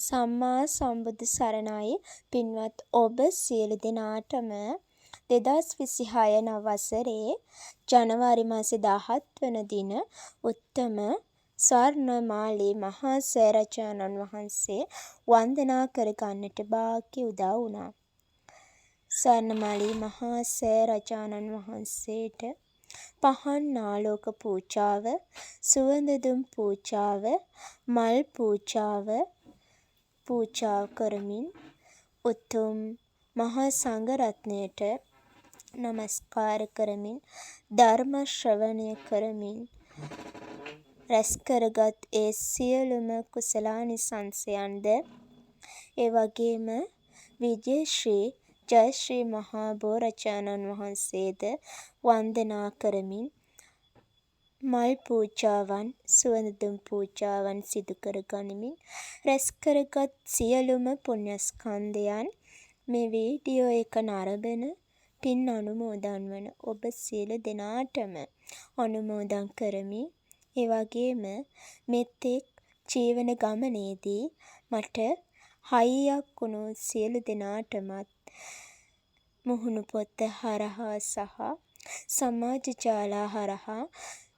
සම්මා සම්බුදු සරණයි පින්වත් ඔබ සියලු දෙනාටම 2026 නව වසරේ ජනවාරි මාසේ 17 වන දින උත්තම ස්වර්ණමාලී මහා සෑරජාණන් වහන්සේ වන්දනා කරගන්නට භාග්‍ය උදා වුණා. ස්වර්ණමාලී මහා සෑරජාණන් වහන්සේට පහන් ආලෝක පූජාව, සුවඳ දුම් පූජාව, මල් පූජාව පූජා කරමින් උතුම් මහා සංඝරත්නයට නමස්කාර කරමින් ධර්ම ශ්‍රවණය කරමින් රැස් කරගත් ඒ සියලුම කුසලානිසංසයන්ද ඒ වගේම විජයශ්‍රී ජයශ්‍රී මහා බෝරජාණන් වහන්සේද වන්දනා කරමින් මල් පූජාවන් සුවඳ දුම් පූජාවන් සිදු කර ගනිමින් රැස් කරගත් සියලුම පුණ්‍යස්කන්ධයන් මේ වීඩියෝ එක නරඹන පින් අනුමෝදන් වන ඔබ සියලු දෙනාටම අනුමෝදන් කරමි. ඒ වගේම මෙතෙක් ජීවන ගමනේදී මට හයියක් වුණු සියලු දෙනාටමත් මුහුණු පොත හරහා සහ සමාජ ජාලා හරහා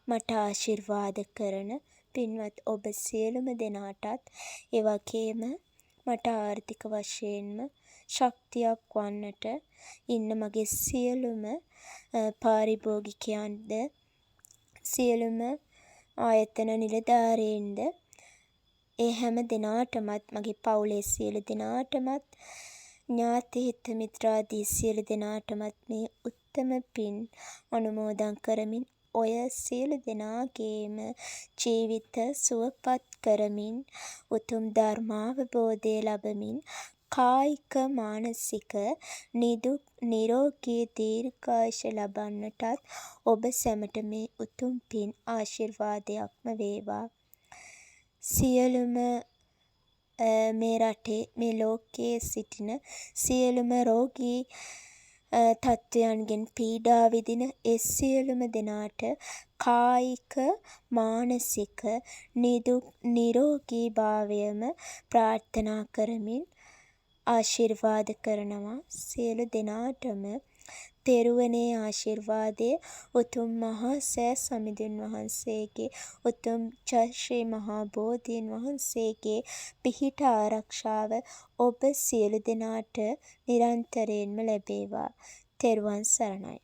මට ආශිර්වාද කරන පින්වත් ඔබ සියලුම දෙනාටත් ඒ වගේම මට ආර්ථික වශයෙන්ම ශක්තියක් වන්නට ඉන්න මගේ සියලුම පාරිභෝගිකයන්ද සියලුම ආයතන නිලධාරීන්ද ඒ හැම දෙනාටමත් මගේ පවුලේ සියලු දෙනාටමත් ඥාති හිත මිත්‍රාදී සියලු දෙනාටමත් මේ උත්තම පින් අනුමෝදන් කරමින් ඔය සියලු දෙනාගේම ජීවිත සුවපත් කරමින් උතුම් ධර්මාවබෝධය ලබමින් කායික මානසික නිදුක් නිරෝගී දීර්ඝායුෂ ලබන්නටත් ඔබ සැමට මේ උතුම් පින් ආශිර්වාදයක්ම වේවා. සියලුම මේ රටේ මේ ලෝකයේ සිටින සියලුම රෝගී තත්ත්වයන්ගෙන් පීඩා විඳින ඒ සියලුම දෙනාට කායික මානසික නිදුක් නිරෝගී භාවයම ප්‍රාර්ථනා කරමින් ආශිර්වාද කරනවා. සියලු දෙනාටම තෙරුවනේ ආශිර්වාදය උතුම් මහා සෑ සමිඳුන් වහන්සේගේ උතුම් ජයශ්‍රී මහා බෝධීන් වහන්සේගේ පිහිට ආරක්ෂාව ඔබ සියලු දෙනාට නිරන්තරයෙන්ම ලැබේවා. තෙරුවන් සරණයි.